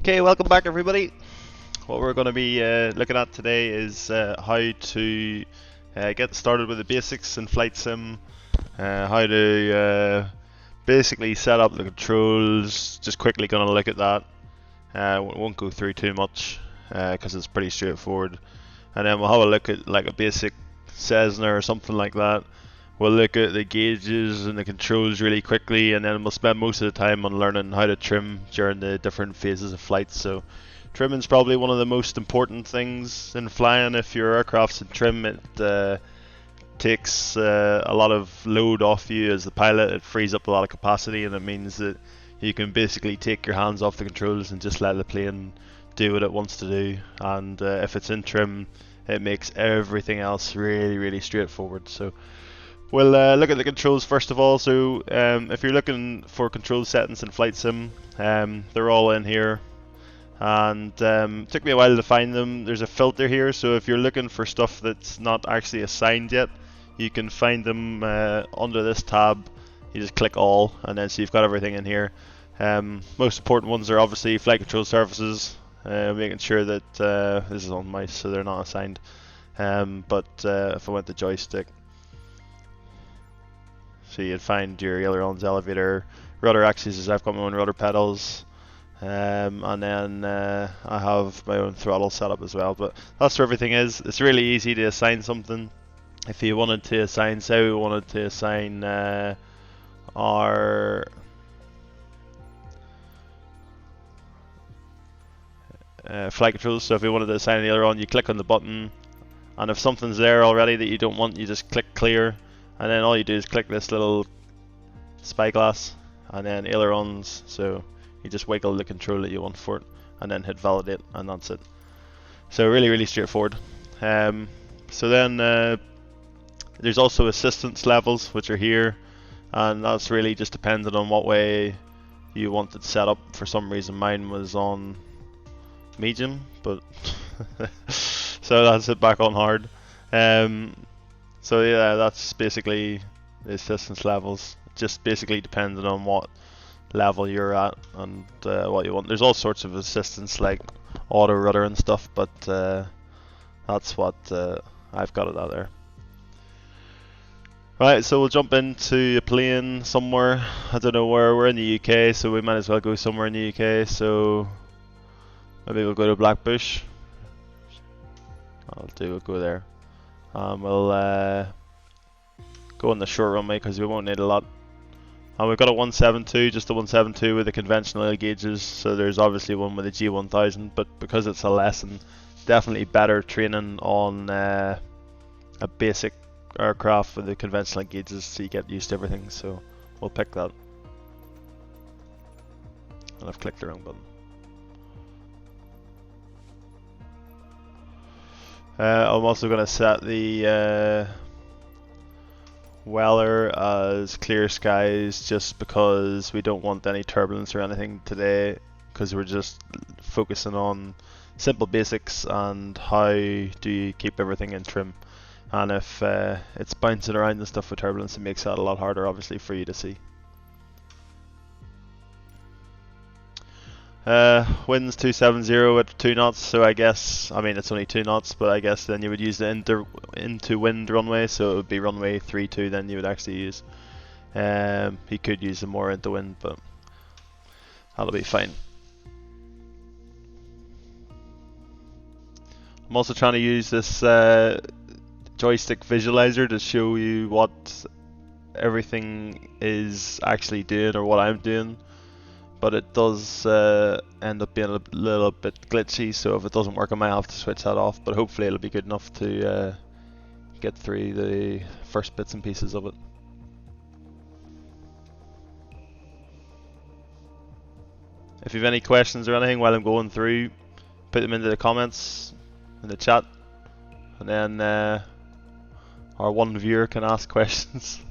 Okay, welcome back everybody. What we're going to be looking at today is how to get started with the basics in Flight Sim, how to basically set up the controls. Just quickly going to look at that. Won't go through too much because it's pretty straightforward. And then we'll have a look at like a basic Cessna or something like that. We'll look at the gauges and the controls really quickly, and then we'll spend most of the time on learning how to trim during the different phases of flight. So trimming's probably one of the most important things in flying. If your aircraft's in trim, it takes a lot of load off you as the pilot. It frees up a lot of capacity, and it means that you can basically take your hands off the controls and just let the plane do what it wants to do. And if it's in trim, it makes everything else really straightforward. So we'll look at the controls first of all. So if you're looking for control settings in Flight Sim, they're all in here, and it took me a while to find them. There's a filter here, so if you're looking for stuff that's not actually assigned yet, you can find them under this tab. You just click all, and then so you've got everything in here. Most important ones are obviously flight control surfaces, making sure that this is on mice, so they're not assigned. But if I went to joystick, so you'd find your ailerons, elevator, rudder axes. I've got my own rudder pedals, and then I have my own throttle setup as well. But that's where everything is. It's really easy to assign something. If you wanted to assign, say we wanted to assign our flight controls. So if you wanted to assign an aileron, you click on the button, and if something's there already that you don't want, you just click clear. And then all you do is click this little spyglass, and then ailerons, so you just wiggle the control that you want for it, and then hit validate, and that's it. So really straightforward. So then there's also assistance levels, which are here, and that's really just dependent on what way you want it set up. For some reason mine was on medium, but so that's it back on hard. So yeah, that's basically the assistance levels. Just basically depending on what level you're at and what you want. There's all sorts of assistance like auto rudder and stuff, but that's what I've got it out there. Right, so we'll jump into a plane somewhere. I don't know where. We're in the UK, so we might as well go somewhere in the UK. So maybe we'll go to Blackbush. We'll go there. We'll go on the short runway because we won't need a lot. And we've got a 172, just a 172 with the conventional gauges. So there's obviously one with a G1000, but because it's a lesson, definitely better training on a basic aircraft with the conventional gauges, so you get used to everything. So we'll pick that. And I've clicked the wrong button. I'm also going to set the weather as clear skies, just because we don't want any turbulence or anything today, because we're just focusing on simple basics and how do you keep everything in trim. And if it's bouncing around and stuff with turbulence, it makes that a lot harder obviously for you to see. Winds 270 at 2 knots, so I guess, I mean it's only 2 knots, but I guess then you would use the into wind runway, so it would be runway 32 then you would actually use. You could use the more into wind, but that'll be fine. I'm also trying to use this joystick visualizer to show you what everything is actually doing, or what I'm doing. But it does end up being a little bit glitchy, so if it doesn't work I might have to switch that off, but hopefully it'll be good enough to get through the first bits and pieces of it. If you have any questions or anything while I'm going through, put them into the comments in the chat, and then our one viewer can ask questions.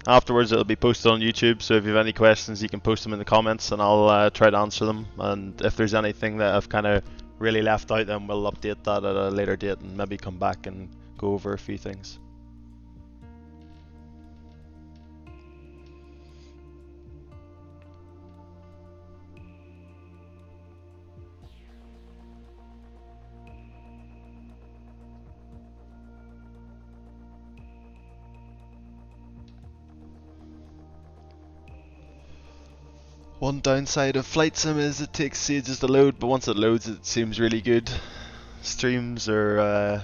Afterwards it'll be posted on YouTube, so if you have any questions you can post them in the comments and I'll try to answer them, and if there's anything that I've kind of really left out, then we'll update that at a later date and maybe come back and go over a few things. One downside of flight sim is it takes ages to load, but once it loads it seems really good. Streams or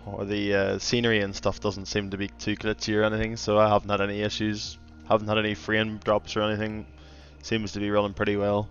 the scenery and stuff doesn't seem to be too glitchy or anything, so I haven't had any issues. Haven't had any frame drops or anything. Seems to be running pretty well.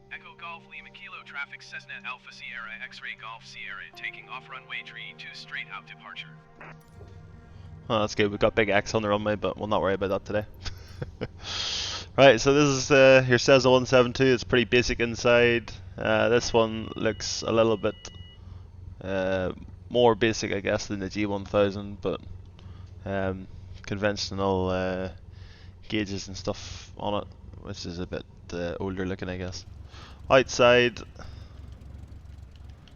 Echo Golf Lima Kilo traffic Cessna Alpha Sierra X-Ray Golf Sierra taking off runway 32 straight out departure. Oh, that's good. We've got big X on the runway, but we'll not worry about that today. Right, so this is your Cessna 172. It's pretty basic inside. This one looks a little bit more basic, I guess, than the G1000, but conventional gauges and stuff on it, which is a bit older looking, I guess. Outside,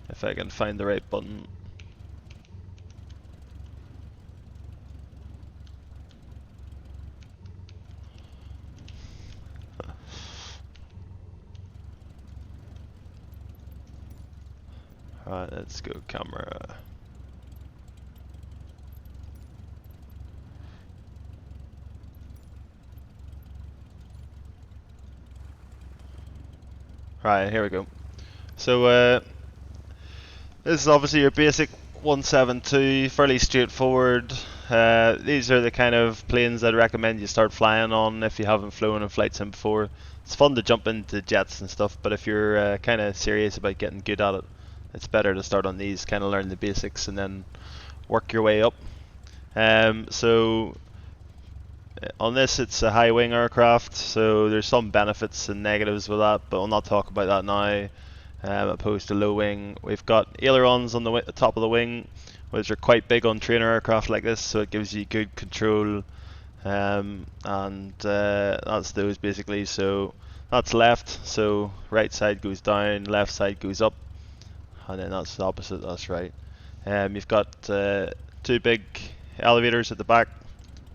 if I can find the right button. Alright, let's go camera. Right, here we go. So this is obviously your basic 172, fairly straightforward. These are the kind of planes I'd recommend you start flying on if you haven't flown in flight sim before. It's fun to jump into jets and stuff, but if you're kind of serious about getting good at it, it's better to start on these, kind of learn the basics and then work your way up. So on this it's a high wing aircraft, so there's some benefits and negatives with that, but I'll not talk about that now. Opposed to low wing, we've got ailerons on the top of the wing, which are quite big on trainer aircraft like this, so it gives you good control. And that's those basically. So that's left, so right side goes down, left side goes up, and then that's the opposite, that's right. You've got two big elevators at the back.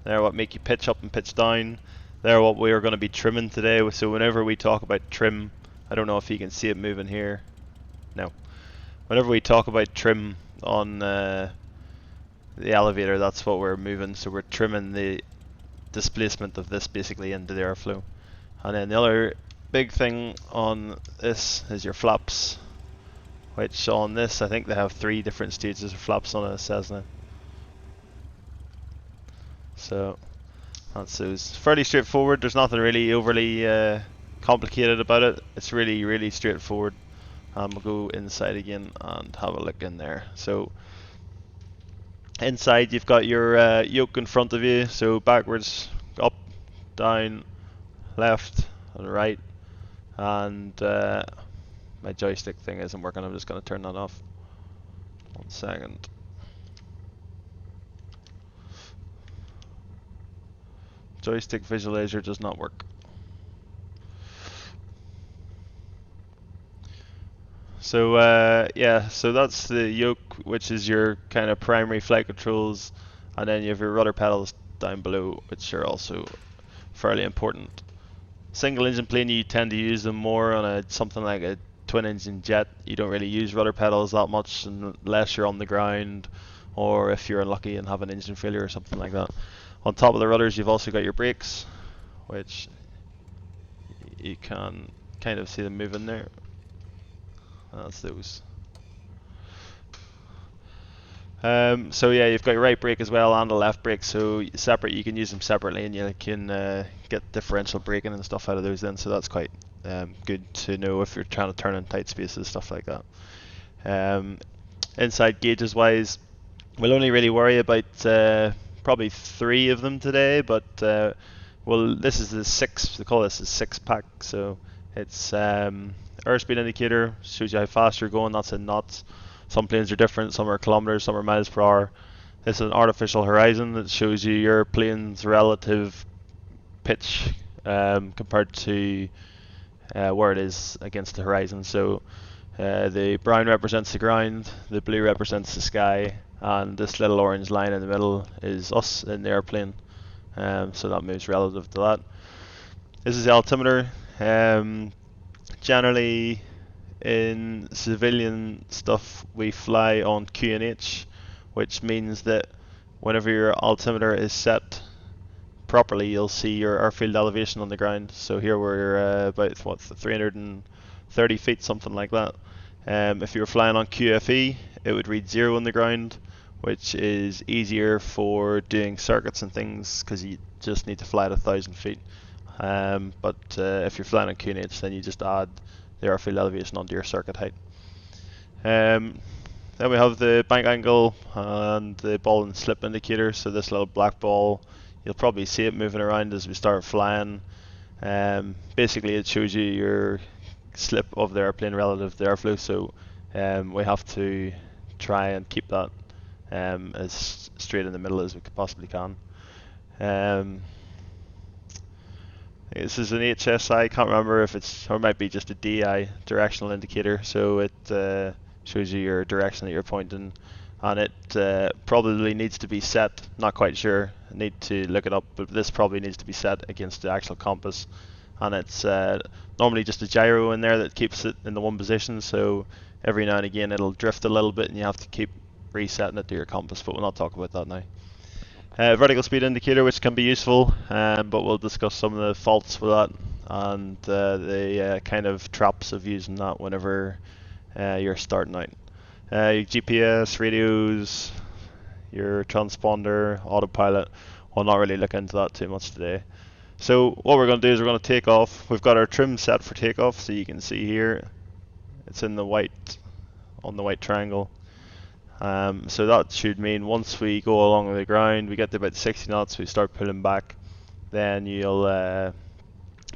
They're what make you pitch up and pitch down. They're what we are going to be trimming today. So whenever we talk about trim, I don't know if you can see it moving here. No. Whenever we talk about trim on the elevator, that's what we're moving. So we're trimming the displacement of this basically into the airflow. And then the other big thing on this is your flaps, which on this I think they have 3 different stages of flaps on a Cessna. So that's those. Fairly straightforward. There's nothing really overly complicated about it. It's really straightforward. We'll go inside again and have a look in there. So inside you've got your yoke in front of you, so backwards, up, down, left and right, and my joystick thing isn't working. I'm just going to turn that off. 1 second. Joystick visualizer does not work. So yeah, so that's the yoke, which is your kind of primary flight controls, and then you have your rudder pedals down below, which are also fairly important. Single engine plane, you tend to use them more on something like a twin engine jet. You don't really use rudder pedals that much unless you're on the ground, or if you're unlucky and have an engine failure or something like that. On top of the rudders you've also got your brakes, which you can kind of see them moving there. That's those. So yeah, you've got your right brake as well and the left brake, so separate. You can use them separately, and you can get differential braking and stuff out of those then. So that's quite good to know if you're trying to turn in tight spaces, stuff like that. Inside gauges wise, we'll only really worry about probably 3 of them today, but well, this is the 6. They call this a 6-pack. So it's airspeed indicator, shows you how fast you're going. That's in knots. Some planes are different. Some are kilometers, some are miles per hour. This is an artificial horizon that shows you your plane's relative pitch compared to where it is against the horizon. So the brown represents the ground, the blue represents the sky, and this little orange line in the middle is us in the airplane. So that moves relative to that. This is the altimeter. Generally, in civilian stuff, we fly on QNH, which means that whenever your altimeter is set properly, you'll see your airfield elevation on the ground. So here we're about 330 feet, something like that. If you were flying on QFE, it would read 0 on the ground, which is easier for doing circuits and things because you just need to fly at 1,000 feet. But if you're flying on QNH, then you just add the airfield elevation onto your circuit height. Then we have the bank angle and the ball and slip indicator. So this little black ball, you'll probably see it moving around as we start flying. Basically, it shows you your slip of the airplane relative to the airflow. So we have to try and keep that as straight in the middle as we possibly can. This is an HSI, can't remember if it's, or it might be just a DI, directional indicator, so it shows you your direction that you're pointing, and it probably needs to be set, not quite sure, I need to look it up, but this probably needs to be set against the actual compass, and it's normally just a gyro in there that keeps it in the one position, so every now and again it'll drift a little bit and you have to keep resetting it to your compass, but we'll not talk about that now. Vertical speed indicator, which can be useful, but we'll discuss some of the faults with that and the kind of traps of using that whenever you're starting out. Your GPS, radios, your transponder, autopilot, we'll not really look into that too much today. So what we're going to do is we're going to take off. We've got our trim set for takeoff, so you can see here it's in the white, on the white triangle. So that should mean once we go along the ground, we get to about 60 knots, we start pulling back, then you'll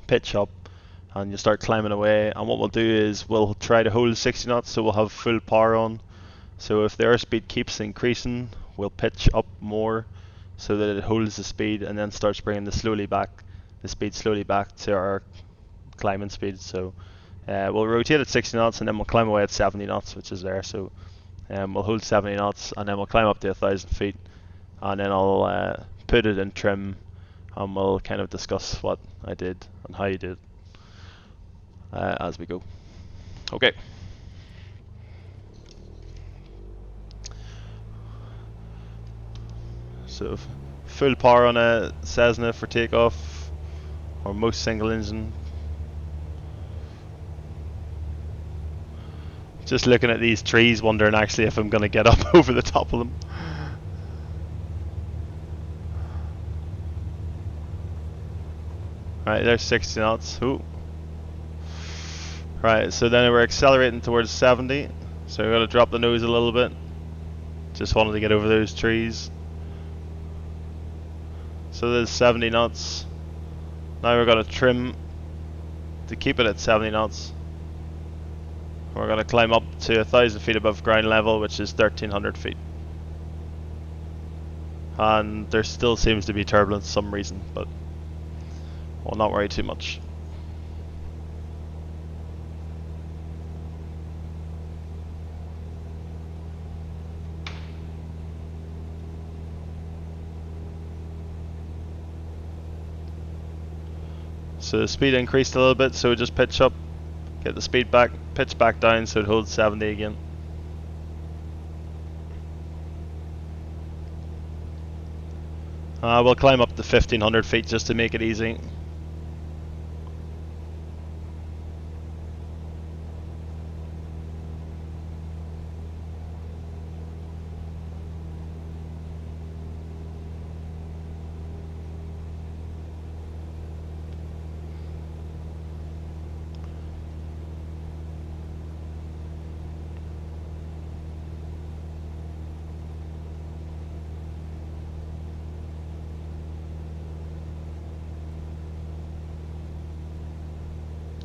pitch up and you'll start climbing away, and what we'll do is we'll try to hold 60 knots so we'll have full power on. So if the airspeed keeps increasing, we'll pitch up more so that it holds the speed and then starts bringing the speed slowly back to our climbing speed. So we'll rotate at 60 knots and then we'll climb away at 70 knots, which is there. So we'll hold 70 knots and then we'll climb up to 1,000 feet, and then I'll put it in trim and we'll kind of discuss what I did and how you did as we go. Okay. So full power on a Cessna for takeoff, or most single engine. Just looking at these trees, wondering actually if I'm going to get up over the top of them. Right, there's 60 knots. Ooh. Right, so then we're accelerating towards 70. So we're going to drop the nose a little bit. Just wanted to get over those trees. So there's 70 knots. Now we're going to trim to keep it at 70 knots. We're going to climb up to 1,000 feet above ground level, which is 1,300 feet. And there still seems to be turbulence for some reason, but we'll not worry too much. So the speed increased a little bit, so just pitch up, get the speed back, pitch back down so it holds 70 again. We'll climb up to 1,500 feet just to make it easy.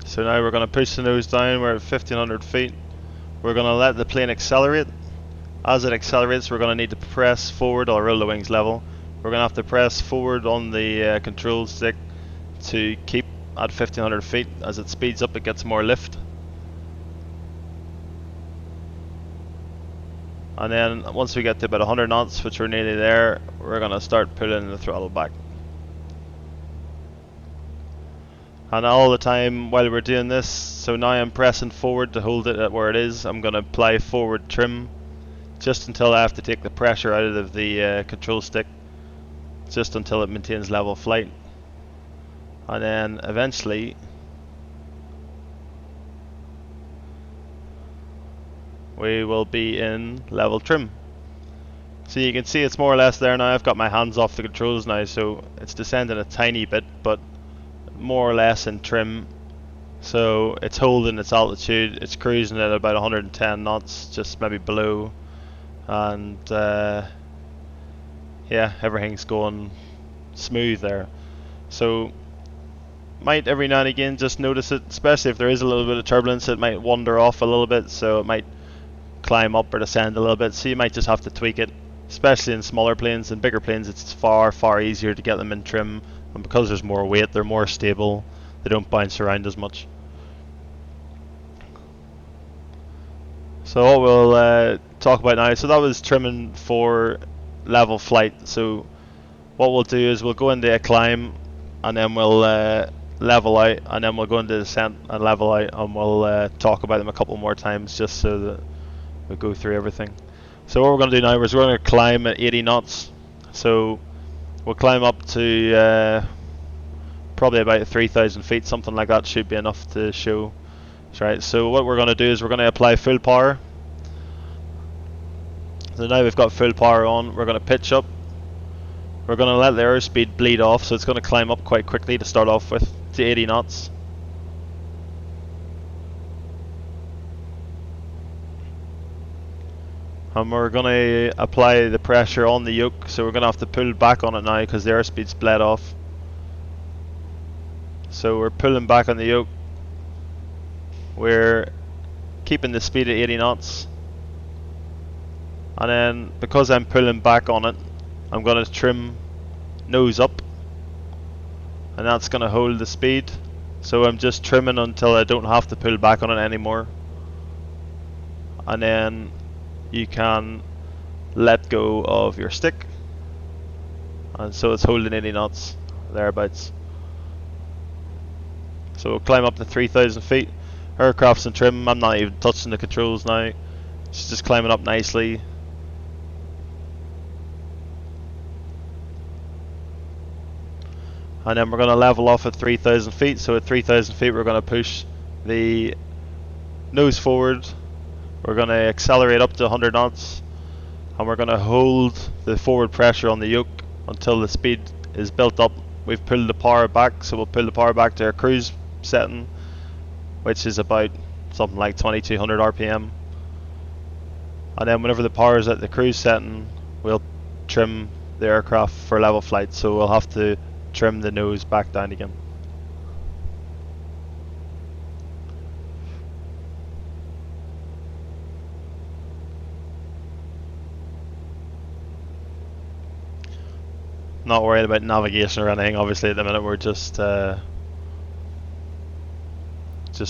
So now we're going to push the nose down, we're at 1,500 feet. We're going to let the plane accelerate. As it accelerates, we're going to need to press forward or roll the wings level. We're going to have to press forward on the control stick to keep at 1500 feet. As it speeds up, it gets more lift. And then once we get to about 100 knots, which we're nearly there, we're going to start pulling the throttle back. And all the time while we're doing this, so now I'm pressing forward to hold it at where it is. I'm going to apply forward trim just until I have to take the pressure out of the control stick, just until it maintains level flight. And then eventually we will be in level trim. So you can see it's more or less there now. I've got my hands off the controls now, so it's descending a tiny bit, but more or less in trim. So it's holding its altitude, it's cruising at about 110 knots, just maybe below, and yeah, everything's going smooth there. So might every now and again just notice it, especially if there is a little bit of turbulence. It might wander off a little bit, so it might climb up or descend a little bit, so you might just have to tweak it, especially in smaller planes. In bigger planes it's far easier to get them in trim, and because there's more weight, they're more stable, they don't bounce around as much. So what we'll talk about now, so that was trimming for level flight. So what we'll do is we'll go into a climb, and then we'll level out, and then we'll go into descent and level out, and we'll talk about them a couple more times just so that we go through everything. So what we're going to do now is we're going to climb at 80 knots. So we'll climb up to probably about 3,000 feet, something like that should be enough to show. Right, so what we're going to do is we're going to apply full power. So now we've got full power on, we're going to pitch up. We're going to let the airspeed bleed off, so it's going to climb up quite quickly to start off with, to 80 knots. And we're going to apply the pressure on the yoke, so we're going to have to pull back on it now because the airspeed's bled off. So we're pulling back on the yoke. We're keeping the speed at 80 knots. And then, because I'm pulling back on it, I'm going to trim nose up. And that's going to hold the speed. So I'm just trimming until I don't have to pull back on it anymore. And then you can let go of your stick. And so it's holding 80 knots, thereabouts. So we'll climb up to 3,000 feet. Aircraft's in trim, I'm not even touching the controls now. It's just climbing up nicely. And then we're going to level off at 3,000 feet. So at 3,000 feet we're going to push the nose forward. We're going to accelerate up to 100 knots. And we're going to hold the forward pressure on the yoke until the speed is built up. We've pulled the power back, so we'll pull the power back to our cruise setting, which is about something like 2200 RPM. And then whenever the power is at the cruise setting, we'll trim the aircraft for level flight, so we'll have to trim the nose back down again. Not worried about navigation or anything, obviously at the minute we're just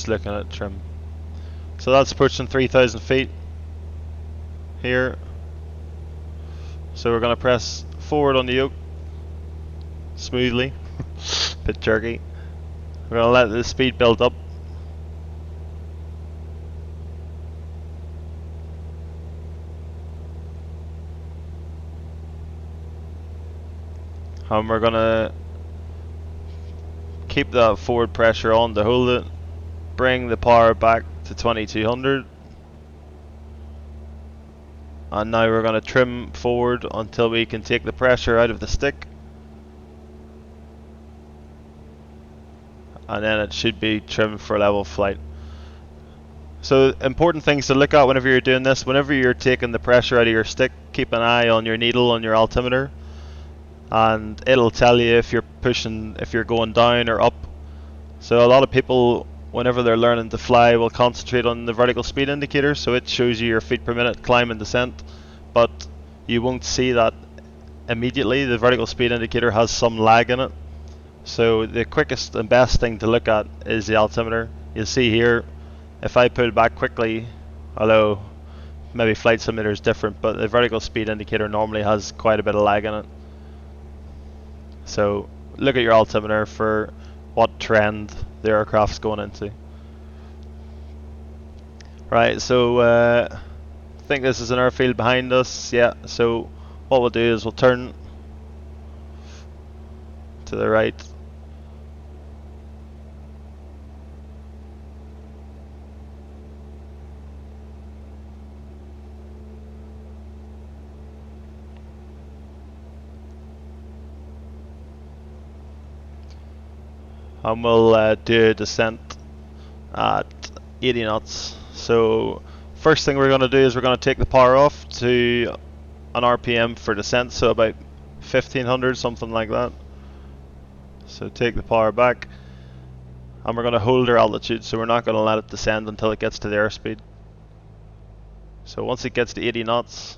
looking at trim. So that's approaching 3,000 feet here. So we're going to press forward on the yoke smoothly, bit jerky. We're going to let the speed build up. And we're going to keep that forward pressure on to hold it. Bring the power back to 2200. And now we're going to trim forward until we can take the pressure out of the stick. And then it should be trimmed for level flight. So important things to look at whenever you're doing this. Whenever you're taking the pressure out of your stick, keep an eye on your needle on your altimeter. And it'll tell you if you're pushing, if you're going down or up. So a lot of people, whenever they're learning to fly, will concentrate on the vertical speed indicator, so it shows you your feet per minute climb and descent, but you won't see that immediately. The vertical speed indicator has some lag in it, So the quickest and best thing to look at is the altimeter. You'll see here, if I pull back quickly, although maybe flight simulator is different, but the vertical speed indicator normally has quite a bit of lag in it. So look at your altimeter for what trend the aircraft's going into. Right, so I think this is an airfield behind us. Yeah, so what we'll do is we'll turn to the right. And we'll do a descent at 80 knots. So first thing we're going to do is we're going to take the power off to an RPM for descent, so about 1500, something like that. So take the power back, and we're going to hold our altitude, so we're not going to let it descend until it gets to the airspeed. So once it gets to 80 knots,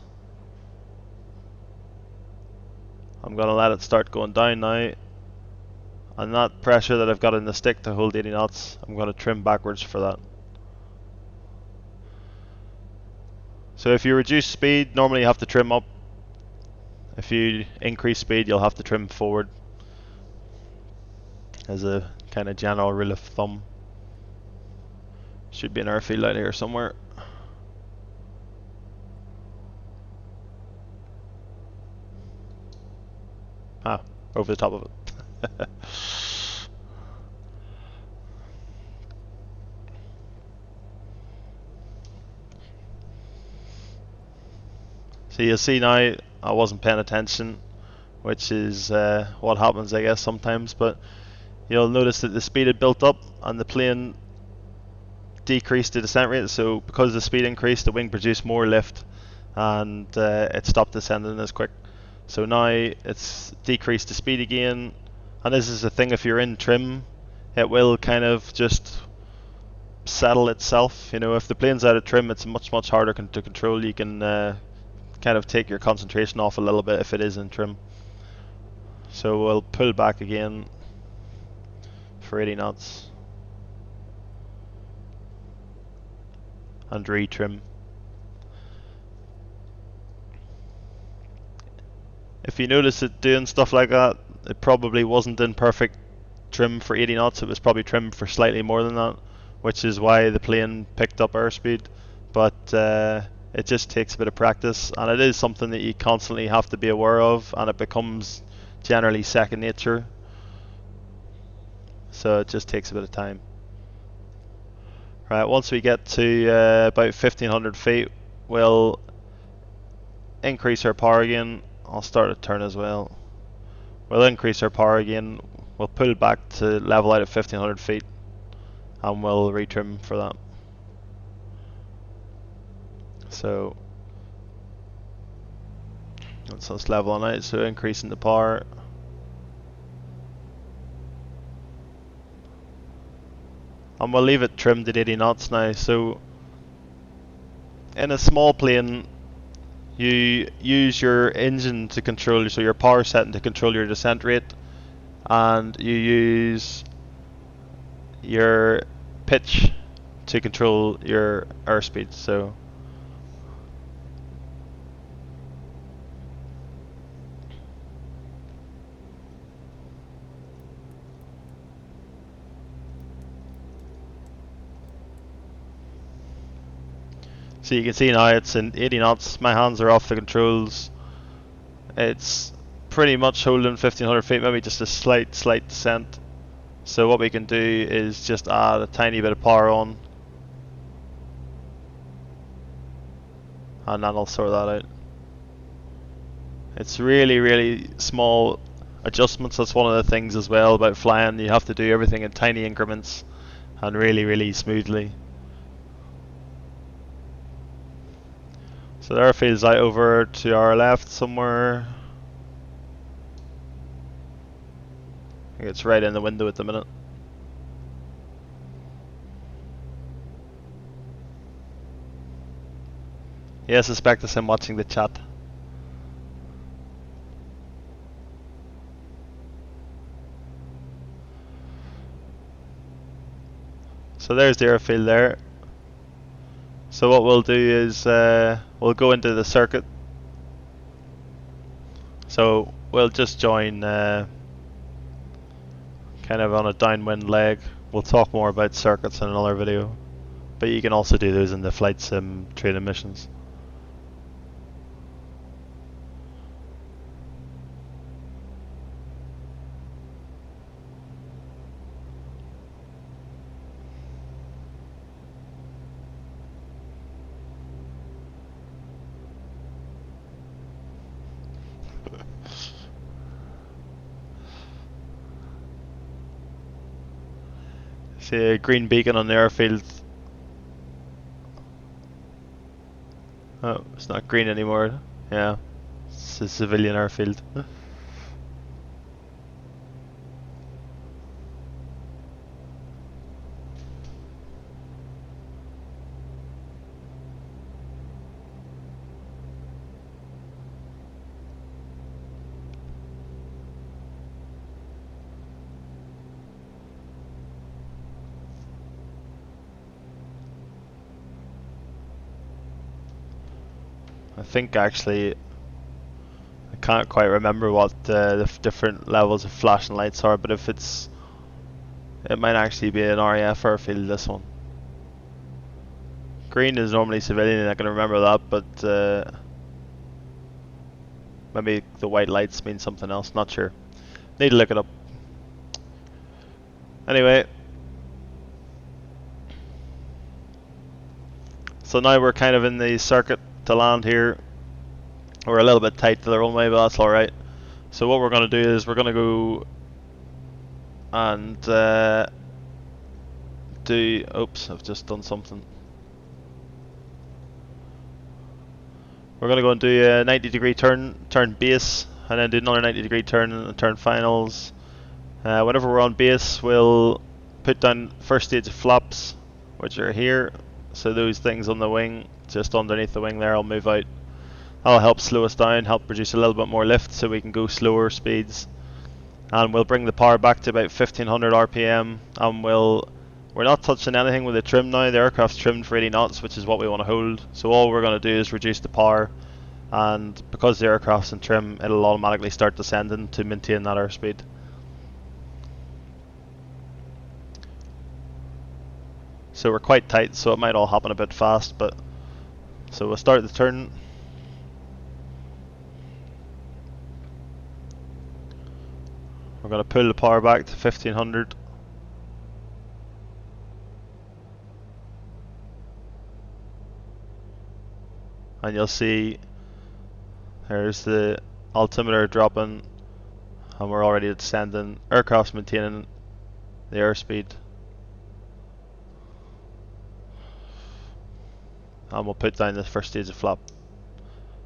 I'm going to let it start going down now. And that pressure that I've got in the stick to hold 80 knots, I'm going to trim backwards for that. So if you reduce speed, normally you have to trim up. If you increase speed, you'll have to trim forward, as a kind of general rule of thumb. Should be an airfield out here somewhere. Ah, over the top of it. So you'll see now I wasn't paying attention, which is what happens, I guess, sometimes. But you'll notice that the speed had built up and the plane decreased the descent rate. So because the speed increased, the wing produced more lift, and it stopped descending as quick. So now it's decreased the speed again, and this is the thing: if you're in trim, it will kind of just settle itself. You know, if the plane's out of trim, it's much harder to control. You can kind of take your concentration off a little bit if it is in trim. So we'll pull back again for 80 knots and retrim. If you notice it doing stuff like that, it probably wasn't in perfect trim for 80 knots. It was probably trimmed for slightly more than that, which is why the plane picked up airspeed. But it just takes a bit of practice, and it is something that you constantly have to be aware of, and it becomes generally second nature. So it just takes a bit of time. Right, once we get to about 1500 feet, we'll increase our power again. I'll start a turn as well. We'll increase our power again. We'll pull back to level out at 1500 feet, and we'll retrim for that. So that's us leveling out, so increasing the power. And we'll leave it trimmed at 80 knots now. So in a small plane, you use your engine to control, so your power setting to control your descent rate, and you use your pitch to control your airspeed. So you can see now it's in 80 knots. My hands are off the controls. It's pretty much holding 1500 feet, maybe just a slight descent. So what we can do is just add a tiny bit of power on, and then I'll sort that out. It's really small adjustments. That's one of the things as well about flying. You have to do everything in tiny increments and really smoothly. So the airfield's out over to our left somewhere. I think it's right in the window at the minute. Yeah, I suspect it's him watching the chat. So there's the airfield there. So what we'll do is we'll go into the circuit. So we'll just join kind of on a downwind leg. We'll talk more about circuits in another video, but you can also do those in the flight sim training missions. See a green beacon on the airfield. Oh, it's not green anymore. Yeah, it's a civilian airfield. I think actually, I can't quite remember what the different levels of flashing lights are, but if it might actually be an RAF airfield, this one. Green is normally civilian, I can remember that, but maybe the white lights mean something else, not sure. Need to look it up. Anyway, so now we're kind of in the circuit to land here. We're a little bit tight to the runway, but that's alright. So what we're going to do is we're going to go and do... Oops, I've just done something. We're going to go and do a 90-degree turn base, and then do another 90-degree turn and turn finals. Whenever we're on base, we'll put down first stage of flaps, which are here. So those things on the wing, just underneath the wing there, I'll move out. That'll help slow us down, help produce a little bit more lift so we can go slower speeds. And we'll bring the power back to about 1500 RPM, and we're not touching anything with the trim now. The aircraft's trimmed for 80 knots, which is what we want to hold. So all we're going to do is reduce the power, and because the aircraft's in trim, it'll automatically start descending to maintain that airspeed. So we're quite tight, so it might all happen a bit fast, but so we'll start the turn. We're going to pull the power back to 1500. And you'll see there's the altimeter dropping, and we're already descending. Aircraft's maintaining the airspeed. And we'll put down the first stage of flap.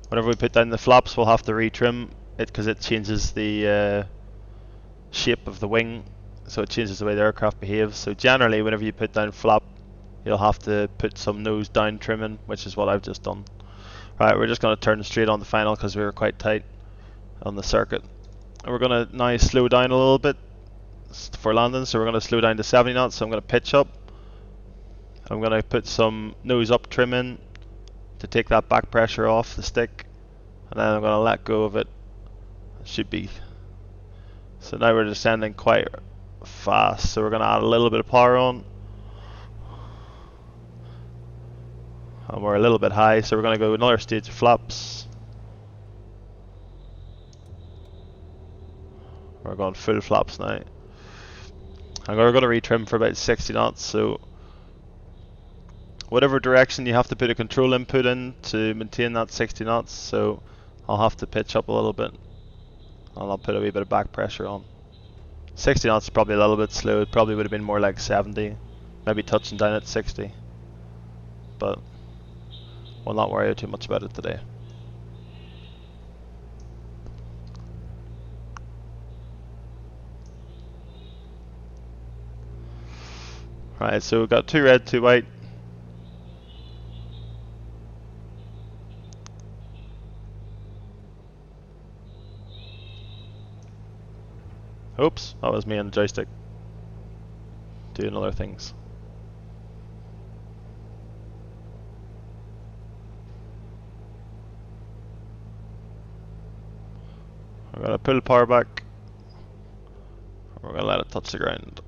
Whenever we put down the flaps, we'll have to retrim it because it changes the shape of the wing, so it changes the way the aircraft behaves. So generally, whenever you put down flap, you'll have to put some nose down trimming, which is what I've just done. Right, we're just going to turn straight on the final because we were quite tight on the circuit. And we're going to now slow down a little bit for landing, so we're going to slow down to 70 knots. So I'm going to pitch up. I'm going to put some nose up trim in to take that back pressure off the stick, and then I'm going to let go of it. It should be. So now we're descending quite fast, so we're going to add a little bit of power on. And we're a little bit high, so we're going to go another stage of flaps. We're going full flaps now. And we're going to retrim for about 60 knots, so whatever direction you have to put a control input in to maintain that 60 knots, so I'll have to pitch up a little bit, and I'll put a wee bit of back pressure on. 60 knots is probably a little bit slow. It probably would have been more like 70, maybe touching down at 60, but we'll not worry too much about it today. Right, so we've got 2 red, 2 white. Oops, that was me on the joystick doing other things. We're going to pull power back. We're going to let it touch the ground.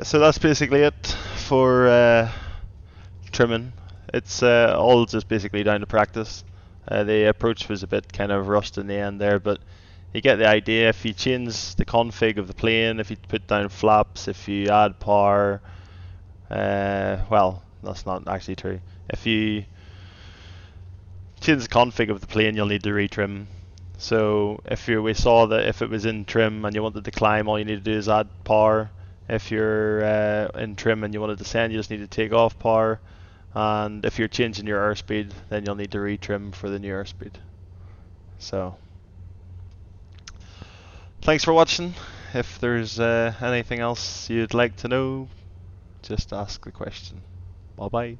So that's basically it for trimming. It's all just basically down to practice. The approach was a bit kind of rushed in the end there, but you get the idea. If you change the config of the plane, if you put down flaps, if you add power, well, that's not actually true. If you change the config of the plane, you'll need to retrim. So we saw that if it was in trim and you wanted to climb, all you need to do is add power. If you're in trim and you want to descend, you just need to take off power. And if you're changing your airspeed, then you'll need to retrim for the new airspeed. So, thanks for watching. If there's anything else you'd like to know, just ask the question. Bye bye.